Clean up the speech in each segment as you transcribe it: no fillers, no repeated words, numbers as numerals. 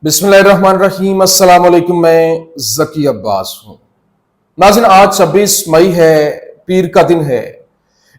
बिस्मिल्लाहिर्रहमानिर्रहीम। अस्सलाम वालेकुम। मैं ज़की अब्बास हूँ। नाज़रीन, आज 26 मई है, पीर का दिन है।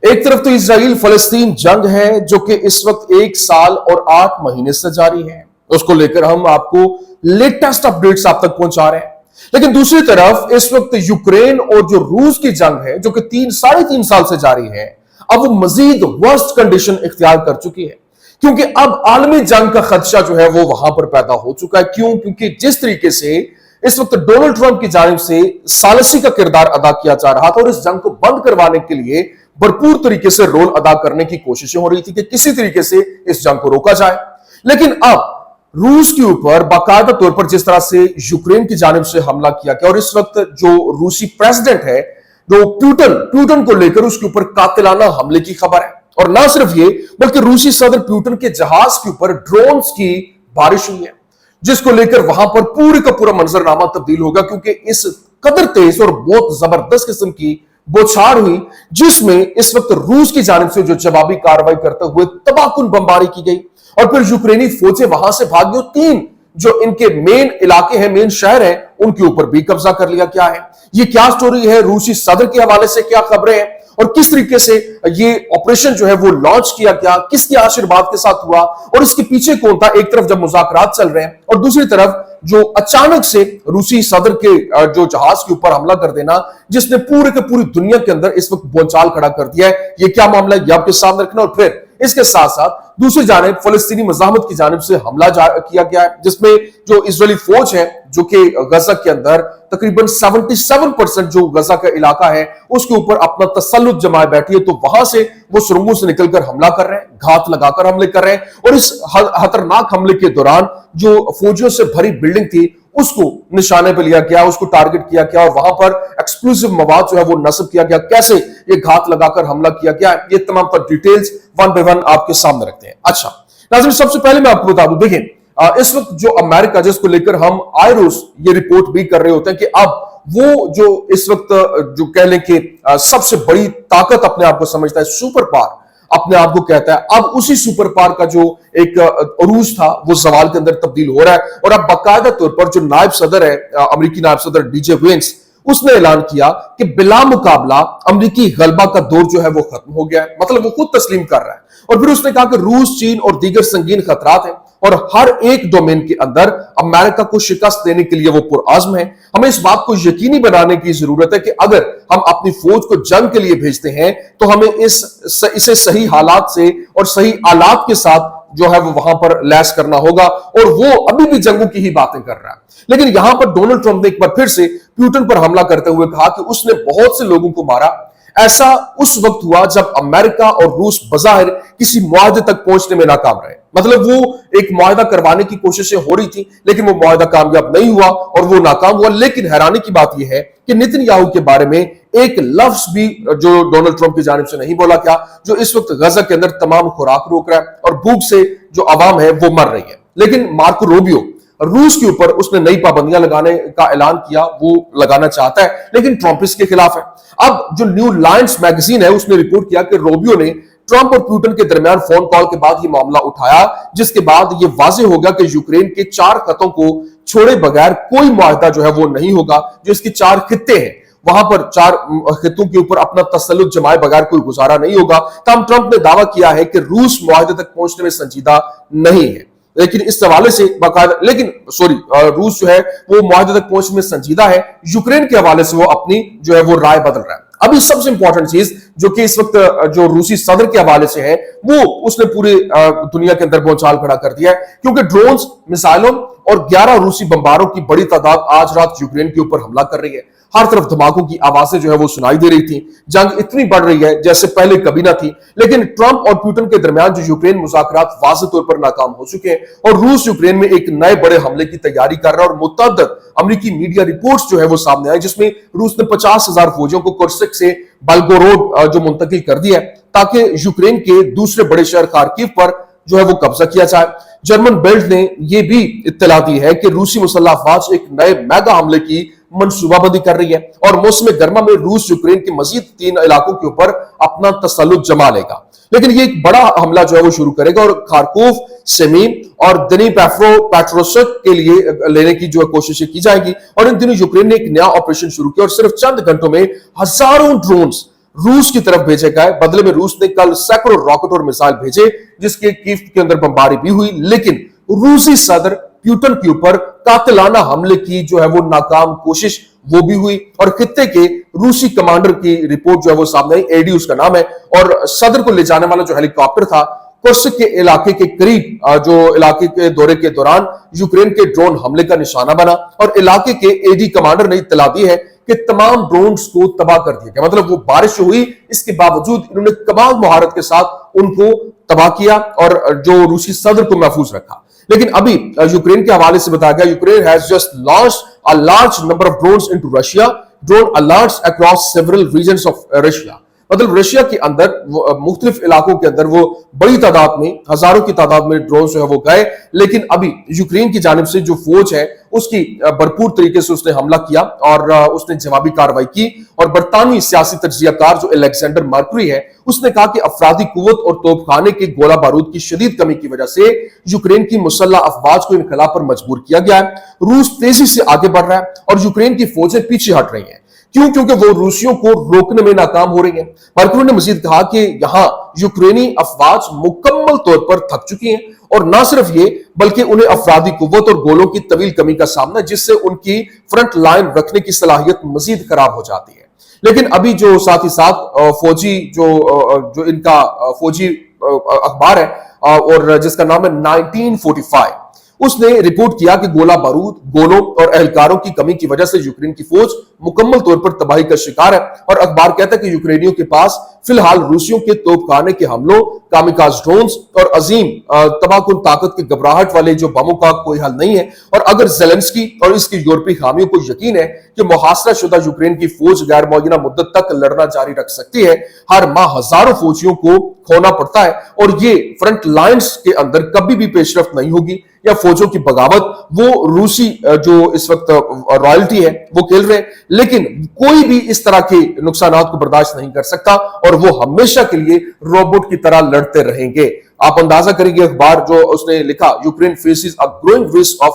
एक तरफ तो इजराइल फलस्तीन जंग है जो कि इस वक्त 1 साल और 8 महीने से जारी है। उसको लेकर हम आपको लेटेस्ट अपडेट्स आप तक पहुंचा रहे हैं। लेकिन दूसरी तरफ इस वक्त यूक्रेन और जो रूस की जंग है जो कि साढ़े तीन साल से जारी है, अब वो मजीद वर्स्ट कंडीशन इख्तियार कर चुकी है, क्योंकि अब आलमी जंग का खदशा जो है वो वहां पर पैदा हो चुका है। क्यों? क्योंकि जिस तरीके से इस वक्त डोनाल्ड ट्रंप की जानिब से सालसी का किरदार अदा किया जा रहा था और इस जंग को बंद करवाने के लिए भरपूर तरीके से रोल अदा करने की कोशिशें हो रही थी कि किसी तरीके से इस जंग को रोका जाए। लेकिन अब रूस के ऊपर बाकायदा तौर पर जिस तरह से यूक्रेन की जानिब से हमला किया गया और इस वक्त जो रूसी प्रेसिडेंट है, जो प्यूटन को लेकर उसके ऊपर कातिलाना हमले की खबर है। और ना सिर्फ ये, बल्कि रूसी सदर प्यूटन के जहाज के ऊपर ड्रोन्स की बारिश हुई है, जिसको लेकर वहां पर पूरे का पूरा मंजरनामा तब्दील होगा, क्योंकि इस कदर तेज और बहुत जबरदस्त किस्म की बौछार हुई, जिसमें इस वक्त रूस की जानिब से जो जवाबी कार्रवाई करते हुए तबाहकुन बमबारी की गई और फिर यूक्रेनी फौजें वहां से भाग गई। 3 जो इनके मेन इलाके हैं, मेन शहर हैं, उनके ऊपर भी कब्जा कर लिया। क्या है ये, क्या स्टोरी है, रूसी सदर के हवाले से क्या खबरें हैं और किस तरीके से ये ऑपरेशन जो है वो लॉन्च किया गया, किसके आशीर्वाद के साथ हुआ और इसके पीछे कौन था। एक तरफ जब मुज़ाकरात चल रहे हैं और दूसरी तरफ जो अचानक से रूसी सदर के जो जहाज के ऊपर हमला कर देना, जिसने पूरे के पूरी दुनिया के अंदर इस वक्त बोलचाल खड़ा कर दिया है। ये क्या मामला है, ये आपके सामने रखना। और फिर इसके साथ साथ दूसरी जानिब फलस्तीनी मज़ाहमत की जानिब से हमला किया गया है, जिसमें जो इजरायली फौज है जो कि गजा के अंदर तकरीबन 77% जो गजा का इलाका है उसके ऊपर अपना तसल्लुत जमाए बैठी है, तो वहां से वो सुरंगों से निकलकर हमला कर रहे हैं, घात लगाकर हमले कर रहे हैं। और इस खतरनाक हमले के दौरान जो फौजियों से भरी बिल्डिंग थी उसको निशाने पर लिया गया, उसको टारगेट किया गया और वहां पर एक्सप्लोसिव मवाद जो है वो नस्ब किया गया। कैसे ये घात लगाकर हमला किया गया, ये तमाम पर डिटेल्स वन बाय वन आपके सामने रखते हैं। अच्छा नाज़रीन, सबसे पहले मैं आपको बता दूं, देखिए इस वक्त जो अमेरिका, जिसको लेकर हम आए रोज ये रिपोर्ट भी कर रहे होते हैं कि अब वो जो इस वक्त जो कह लें कि सबसे बड़ी ताकत अपने आप को समझता है, सुपर पावर अपने आप को कहता है, अब उसी सुपर पावर का जो एक अरूज था वो सवाल के अंदर तब्दील हो रहा है। और अब बाकायदा तौर पर जो नायब सदर है, अमेरिकी नायब सदर डीजे वेंस, उसने ऐलान किया कि बिला मुकाबला अमेरिकी गलबा का दौर जो है वो खत्म हो गया है। मतलब वो खुद तस्लीम कर रहा है। और फिर उसने कहा कि रूस, चीन और दीगर संगीन खतरात हैं और हर एक डोमेन के अंदर अमेरिका को शिकस्त देने के लिए वो पुरआज़्म है। हमें इस बात को यकीनी बनाने की जरूरत है कि अगर हम अपनी फौज को जंग के लिए भेजते हैं तो हमें इसे सही हालात से और सही आलात के साथ जो है वो वहां पर लैस करना होगा। और वो अभी भी जंगों की ही बातें कर रहा है। लेकिन यहां पर डोनाल्ड ट्रंप ने एक बार फिर से प्यूटन पर हमला करते हुए कहा कि उसने बहुत से लोगों को मारा। ऐसा उस वक्त हुआ जब अमेरिका और रूस बज़ाहिर किसी मुआहदे तक पहुंचने में नाकाम रहे। मतलब वो एक मुआहदा करवाने की कोशिशें हो रही थी, लेकिन वो मुआहदा कामयाब नहीं हुआ और वो नाकाम हुआ। लेकिन हैरानी की बात यह है कि नेतन्याहू के बारे में एक लफ्ज भी जो डोनाल्ड ट्रंप की जानिब से नहीं बोला गया, जो इस वक्त गजा के अंदर तमाम खुराक रोक रहा है और भूख से जो आवाम है वो मर रही है। लेकिन मार्को रूबियो रूस के ऊपर उसने नई पाबंदियां लगाने का ऐलान किया, वो लगाना चाहता है, लेकिन ट्रंप इसके खिलाफ है। अब जो न्यू लायंस मैगजीन है उसने रिपोर्ट किया कि रूबियो ने ट्रंप और पुतिन के दरमियान फोन कॉल के बाद ये मामला उठाया, जिसके बाद ये वाज़ेह हो गया कि यूक्रेन के 4 खतों को छोड़े बगैर कोई मुआहदा जो है वो नहीं होगा। जो इसके 4 खित्ते हैं वहां पर 4 खित्तों के ऊपर अपना तसल्लुत जमाए बगैर कोई गुजारा नहीं होगा। तब ट्रंप ने दावा किया है कि रूस मुआहदे तक पहुंचने में संजीदा नहीं है, लेकिन इस हवाले से बाकायदा रूस जो है वो मुआहदे तक पहुंचने में संजीदा है। यूक्रेन के हवाले से वो अपनी जो है वो राय बदल रहा है। अभी सबसे इंपॉर्टेंट चीज जो कि इस वक्त जो रूसी सदर के हवाले से है, वो उसने पूरी दुनिया के अंदर बोलचाल खड़ा कर दिया है, क्योंकि ड्रोन्स, मिसाइलों और 11 रूसी बमबारों की बड़ी तादाद आज रात यूक्रेन के ऊपर हमला कर रही है। हर तरफ धमाकों की आवाजें जो है वो सुनाई दे रही थी। जंग इतनी बढ़ रही है जैसे पहले कभी ना थी। लेकिन ट्रंप और पुतिन के दरमियान जो यूक्रेन मुज़ाकरात वाज़ेह तौर पर नाकाम हो चुके हैं और रूस यूक्रेन में एक नए बड़े हमले की तैयारी कर रहा है। और मुतअद्दिद अमेरिकी मीडिया रिपोर्ट्स जो है वो सामने आई, जिसमें रूस ने 50,000 फौजियों को कुर्स्क से बल्गोरोड जो मुंतकिल कर दिया है, ताकि यूक्रेन के दूसरे बड़े शहर खार्किव पर जो है वो कब्जा किया जाए। जर्मन बेल्ट ने यह भी इत्तला दी है कि रूसी मुसल्लह अफवाज एक नए मेगा हमले की मंसूबाबंदी कर रही है और मौसम गर्मा में रूस यूक्रेन के मजीद 3 इलाकों के ऊपर अपना तसल्लुत जमा लेगा। लेकिन ये एक बड़ा हमला जो है वो शुरू करेगा और खारकोव, सेमी और पेट्रोवस्क के लिए लेने की जो कोशिशें की जाएगी। और इन दिनों यूक्रेन ने एक नया ऑपरेशन शुरू किया और सिर्फ चंद घंटों में हजारों ड्रोन्स रूस की तरफ भेजे गए। बदले में रूस ने कल सैकड़ों रॉकेट और मिसाइल भेजे, जिसके कीव के अंदर बमबारी भी हुई, लेकिन रूसी सदर पुतिन के ऊपर कातिलाना हमले की जो है वो नाकाम कोशिश वो भी हुई। और खित्ते के रूसी कमांडर की रिपोर्ट जो है वो सामने आई, एडी उसका नाम है, और सदर को ले जाने वाला जो हेलीकॉप्टर था कुर्स्क के इलाके के करीब जो इलाके के दौरे के दौरान यूक्रेन के ड्रोन हमले का निशाना बना। और इलाके के एडी कमांडर ने इत्तला दी है कि तमाम ड्रोन्स को तबाह कर दिया गया। मतलब वो बारिश हुई, इसके बावजूद इन्होंने कमाल मुहारत के साथ उनको तबाह किया और जो रूसी सदर को महफूज रखा। लेकिन अभी यूक्रेन के हवाले से बताया गया, Ukraine has just launched a large number of drones into Russia, drone alerts across several regions of Russia. मतलब रशिया के अंदर मुख्तलिफ इलाकों के अंदर वो बड़ी तादाद में, हजारों की तादाद में ड्रोन जो है वो गए। लेकिन अभी यूक्रेन की जानिब से जो फौज है उसकी भरपूर तरीके से उसने हमला किया और उसने जवाबी कार्रवाई की। और बरतानवी सियासी तज्जियाकार जो अलेक्जेंडर मर्करी है, उसने कहा कि अफरादी कुव्वत और तोपखाने के गोला बारूद की शदीद कमी की वजह से यूक्रेन की मुसल्लह अफवाज को इनकलाब पर मजबूर किया गया है। रूस तेजी से आगे बढ़ रहा है और यूक्रेन की फौजें पीछे हट रही हैं। क्यों? क्योंकि वो रूसियों को रोकने में नाकाम हो रही है। मर्करी ने मजीद कहा कि यहां यूक्रेनी अफवाज मुकम्मल तौर पर थक चुकी हैं और ना सिर्फ ये, बल्कि उन्हें अफरादी कुव्वत और गोलों की तवील कमी का सामना, जिससे उनकी फ्रंट लाइन रखने की सलाहियत मजीद खराब हो जाती है। लेकिन अभी जो साथ ही साथ फौजी जो इनका फौजी अखबार है और जिसका नाम है 1945, उसने रिपोर्ट किया कि गोला बारूद, गोलों और एहलकारों की कमी की वजह से यूक्रेन की फौज मुकम्मल तौर पर तबाही का शिकार है। और अखबार कहता है कि यूक्रेनियों के पास फिलहाल रूसियों के तोपखाने के हमलों, कामिकाज ड्रोन्स और अजीम तबाहकुन ताकत के घबराहट वाले जो बमों का कोई हल नहीं है। और अगर ज़ेलेंस्की और इसकी यूरोपीय हामियों को यकीन है कि मुहासरा शुदा यूक्रेन की फौज गैर मुअय्यना मुद्दत तक लड़ना जारी रख सकती है, हर माह हजारों फौजियों को खोना पड़ता है और ये फ्रंट लाइन्स के अंदर कभी भी पेशरफ्त नहीं होगी या फौजों की बगावत, वो रूसी जो इस वक्त रॉयल्टी है वो खेल रहे हैं। लेकिन कोई भी इस तरह के नुकसानात को बर्दाश्त नहीं कर सकता और वो हमेशा के लिए रोबोट की तरह लड़ते रहेंगे। आप अंदाजा करेंगे, अखबार जो उसने लिखा, Ukraine faces a growing risk of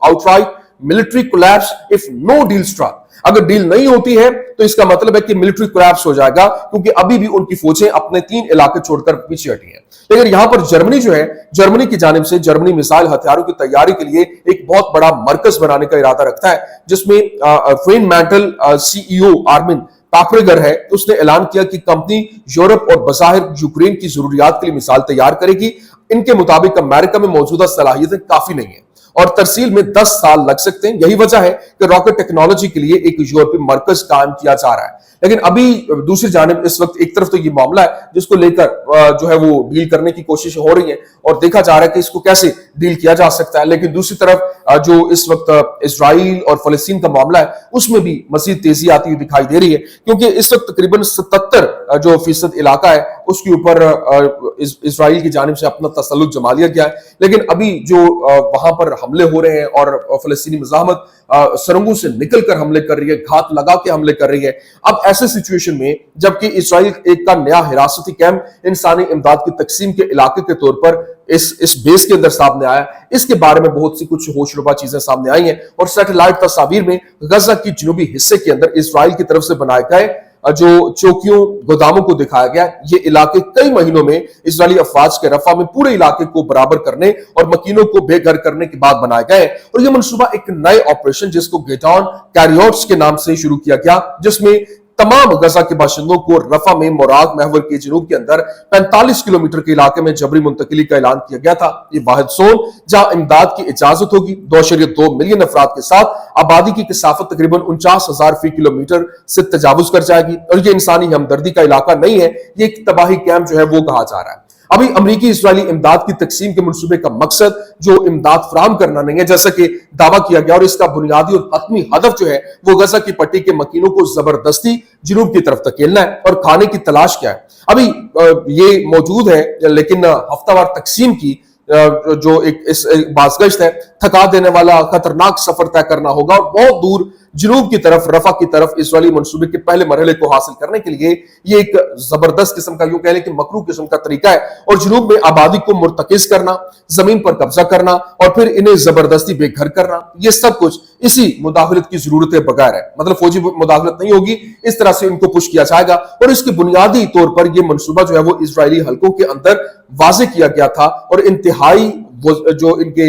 outright military collapse if no deal struck. अगर डील नहीं होती है तो इसका मतलब है कि मिलिट्री कोलैप्स हो जाएगा, क्योंकि अभी भी उनकी फौजें अपने 3 इलाके छोड़कर पीछे हटी हैं। लेकिन यहां पर जर्मनी जो है, जर्मनी की जानिब से जर्मनी मिसाइल हथियारों की तैयारी के लिए एक बहुत बड़ा मरकज बनाने का इरादा रखता है, जिसमें फ्रेमैंटल सीईओ आर्मिन पापरेगर है, उसने ऐलान किया कि कंपनी यूरोप और बज़ाहिर यूक्रेन की जरूरियात के लिए मिसाइल तैयार करेगी। इनके मुताबिक अमेरिका में मौजूदा सलाहियतें काफी नहीं है और तरसील में 10 साल लग सकते हैं। यही वजह है कि रॉकेट टेक्नोलॉजी के लिए एक यूरोपीय मरकज कायम किया जा रहा है। लेकिन अभी दूसरी जानिब इस वक्त एक तरफ तो ये मामला है जिसको लेकर जो है वो डील करने की कोशिश हो रही है और देखा जा रहा है कि इसको कैसे डील किया जा सकता है। लेकिन दूसरी तरफ जो इस वक्त इजराइल और फलस्तीन का मामला है, उसमें भी मजीद तेजी आती हुई दिखाई दे रही है, क्योंकि इस वक्त तकरीबन 77% इलाका है उसके ऊपर इजराइल की जानिब से अपना तसल्लुत जमा लिया गया है। लेकिन अभी जो वहां पर हमले हो रहे हैं और फलस्तीनी मुजाहमत सुरंगों से निकलकर हमले कर रही है, घात लगा के हमले कर रही है। अब ऐसे सिचुएशन में जबकि इजराइल एक का नया हिरासती कैंप इंसानी इमदाद की तकसीम के इलाके के तौर पर इस बेस के अंदर सामने आया, इसके बारे में बहुत सी कुछ होशरुबा चीजें सामने आई हैं। और सैटेलाइट तस्वीर में गजा की जनूबी हिस्से के अंदर इजराइल की तरफ से बनाए गए जो चौकियों, गोदामों को दिखाया गया। ये इलाके कई महीनों में इजरायली अफवाज के रफा में पूरे इलाके को बराबर करने और मकीनों को बेघर करने के बाद बनाए गए। और यह मंसूबा एक नए ऑपरेशन जिसको गेटॉन कैरियर्स के नाम से शुरू किया गया, जिसमें तमाम गजा के बाशिंदों को रफा में मोराद महवर के जनूब के अंदर 45 किलोमीटर के इलाके में जबरी मुंतकिली का ऐलान किया गया था। ये वाहिद जोन जहां इमदाद की इजाजत होगी 2.2 मिलियन अफराद के साथ आबादी की किसाफत तकरीबन 49,000 फी किलोमीटर से तजावुज कर जाएगी। और ये इंसानी हमदर्दी का इलाका नहीं है, ये एक तबाही कैंप जो है वो कहा जा रहा है। अभी अमरीकी इजरायली इमदाद की तकसीम के मंसूबे का मकसद जो इमदाद फराहम करना नहीं है, जैसा कि दावा किया गया, और इसका बुनियादी और हतमी हदफ जो है वो गजा की पट्टी के मकीनों को जबरदस्ती जनूब की तरफ धकेलना है और खाने की तलाश क्या है। अभी ये मौजूद है, लेकिन हफ्तावार तकसीम की जो एक बाज़गश्त है, थका देने वाला खतरनाक सफर तय करना होगा और बहुत दूर جنوب کی طرف رفح کی طرف اسرائیلی منصوبے کے پہلے مرحلے کو حاصل کرنے کے لیے یہ ایک زبردست قسم کا، یوں کہہ لیں کہ مکروہ قسم کا طریقہ ہے، اور جنوب میں آبادی کو مرتکز کرنا، زمین پر قبضہ کرنا اور پھر انہیں زبردستی بے گھر کرنا، یہ سب کچھ اسی مداخلت کی ضرورت بغیر ہے۔ مطلب فوجی مداخلت نہیں ہوگی، اس طرح سے ان کو پش کیا جائے گا، اور اس کے بنیادی طور پر یہ منصوبہ جو ہے وہ اسرائیلی حلقوں کے اندر واضح کیا گیا تھا، اور انتہائی جو ان کے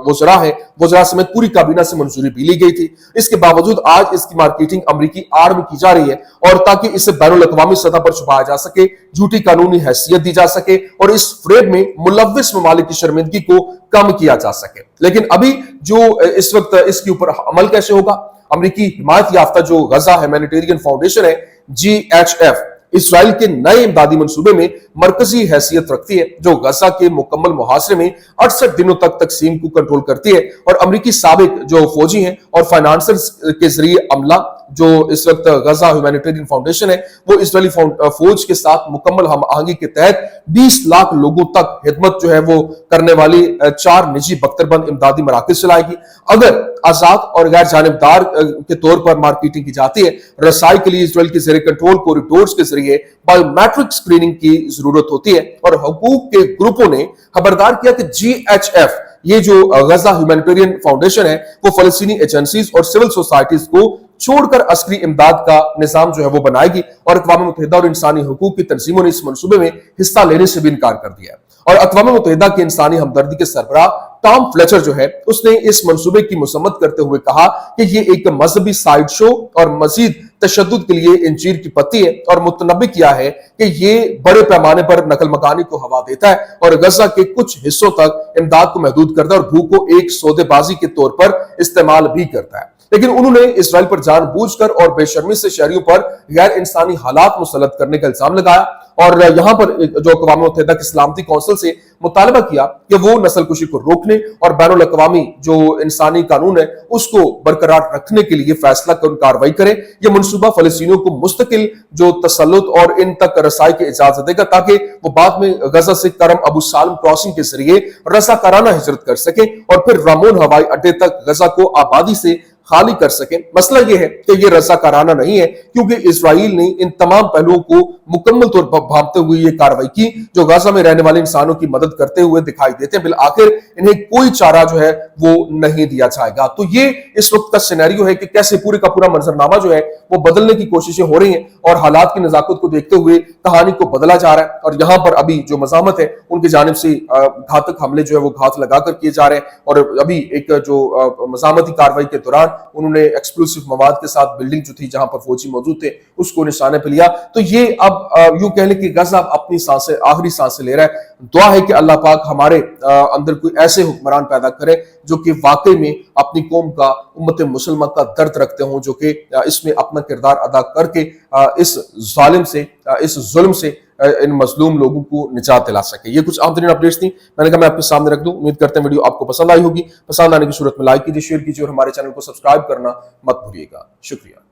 وزراء سمیت پوری کابینہ سے منظوری بھی لی گئی تھی۔ اس کے باوجود آج اس کی مارکیٹنگ امریکی آڑ میں کی جا رہی ہے، اور تاکہ اسے بین الاقوامی سطح پر چھپایا جا سکے، جھوٹی قانونی حیثیت دی جا سکے، اور اس فریب میں ملوث ممالک کی شرمندگی کو کم کیا جا سکے۔ لیکن ابھی جو اس وقت اس کے اوپر عمل کیسے ہوگا؟ امریکی حمایت یافتہ جو غزہ ہیومینیٹیرین فاؤنڈیشن ہے GHF، اسرائیل کے نئے امدادی منصوبے میں مرکزی حیثیت رکھتی ہے، جو غزہ کے مکمل محاصرے میں 68 دنوں تک تقسیم کو کنٹرول کرتی ہے، اور امریکی سابق جو فوجی ہیں اور فائنانسرز کے ذریعے عملہ جو اس وقت غزہ ہیومینیٹیرین فاؤنڈیشن ہے، وہ اسرائیلی فوج کے ساتھ مکمل ہم آہنگی کے تحت 20 لاکھ لوگوں تک خدمت جو ہے وہ کرنے والی 4 نجی بختربند امدادی مراکز چلائے گی۔ اگر آزاد اور غیر جانبدار کے طور پر مارکیٹنگ کی جاتی ہے، رسائی کے لیے اسرائیل کے زیر کنٹرول کوریڈورز کے ذریعے بایو میٹرک سکریننگ کی ضرورت ہوتی ہے، اور حقوق کے گروپوں نے خبردار کیا کہ GHF، یہ جو غزہ ہیومینیٹیرین فاؤنڈیشن ہے، وہ فلسطینی ایجنسیز اور سول سوسائٹیز کو چھوڑ کر عسکری امداد کا نظام جو ہے وہ بنائے گی، اور اقوام متحدہ اور انسانی حقوق کی تنظیموں نے اس منصوبے میں حصہ لینے سے بھی انکار کر دیا ہے۔ اور اقوام متحدہ کے انسانی ہمدردی کے سربراہ ٹام فلیچر جو ہے، اس نے اس منصوبے کی مذمت کرتے ہوئے کہا کہ یہ ایک مذہبی سائیڈ شو اور مزید تشدد کے لیے انجیر کی پتی ہے، اور متنبہ کیا ہے کہ یہ بڑے پیمانے پر نقل مکانی کو ہوا دیتا ہے، اور غزہ کے کچھ حصوں تک امداد کو محدود کرتا ہے، اور بھوک کو ایک سودے بازی کے طور پر استعمال بھی کرتا ہے۔ لیکن انہوں نے اسرائیل پر جان بوجھ کر اور بے شرمی سے شہریوں پر غیر انسانی حالات مسلط کرنے کا الزام لگایا، اور یہاں پر جو اقوام متحدہ کی سلامتی کونسل سے مطالبہ کیا کہ وہ نسل کشی کو روکنے اور بین الاقوامی جو انسانی قانون ہے اس کو برقرار رکھنے کے لیے فیصلہ کن کارروائی کرے۔ یہ منصوبہ فلسطینیوں کو مستقل جو تسلط اور ان تک رسائی کی اجازت دے گا، تاکہ وہ بعد میں غزہ سے کرم ابو سالم کراسنگ کے ذریعے رضاکارانہ ہجرت کر سکیں، اور پھر رامون ہوائی اڈے تک غزہ کو آبادی سے خالی کر سکیں۔ مسئلہ یہ ہے کہ یہ رضاکارانہ نہیں ہے، کیونکہ اسرائیل نے ان تمام پہلوؤں کو مکمل طور پر بھانپتے ہوئے یہ کارروائی کی جو غزہ میں رہنے والے انسانوں کی مدد کرتے ہوئے دکھائی دیتے ہیں۔ بالآخر انہیں کوئی چارہ جو ہے وہ نہیں دیا جائے گا۔ تو یہ اس وقت کا سینیریو ہے کہ کیسے پورے کا پورا منظرنامہ جو ہے وہ بدلنے کی کوششیں ہو رہی ہیں، اور حالات کی نزاکت کو دیکھتے ہوئے کہانی کو بدلا جا رہا ہے، اور یہاں پر ابھی جو مزاحمت ہے ان کی جانب سے گھاتک حملے جو ہے وہ گھات لگا کر کیے جا رہے ہیں، اور ابھی ایک جو مزاحمتی کارروائی کے دوران انہوں نے ایکسپلوسیو مواد کے ساتھ بلڈنگ جو تھی جہاں پر فوجی موجود تھے اس کو نشانے پہ لیا۔ تو یہ اب یوں کہہ لیں کہ غزہ اپنی سانسیں آخری سانسیں لے رہا ہے۔ دعا ہے کہ اللہ پاک ہمارے اندر کوئی ایسے حکمران پیدا کرے جو کہ واقعی میں اپنی قوم کا، امت مسلمہ کا درد رکھتے ہوں، جو کہ اس میں اپنا کردار ادا کر کے اس ظالم سے، اس ظلم سے ان مظلوم لوگوں کو نجات دلا سکے۔ یہ کچھ عام ترین اپڈیٹس تھیں، میں نے کہا میں آپ کے سامنے رکھ دوں۔ امید کرتے ہیں ویڈیو آپ کو پسند آئی ہوگی۔ پسند آنے کی صورت میں لائک کیجیے، شیئر کیجیے، اور ہمارے چینل کو سبسکرائب کرنا مت بھولیے گا۔ شکریہ۔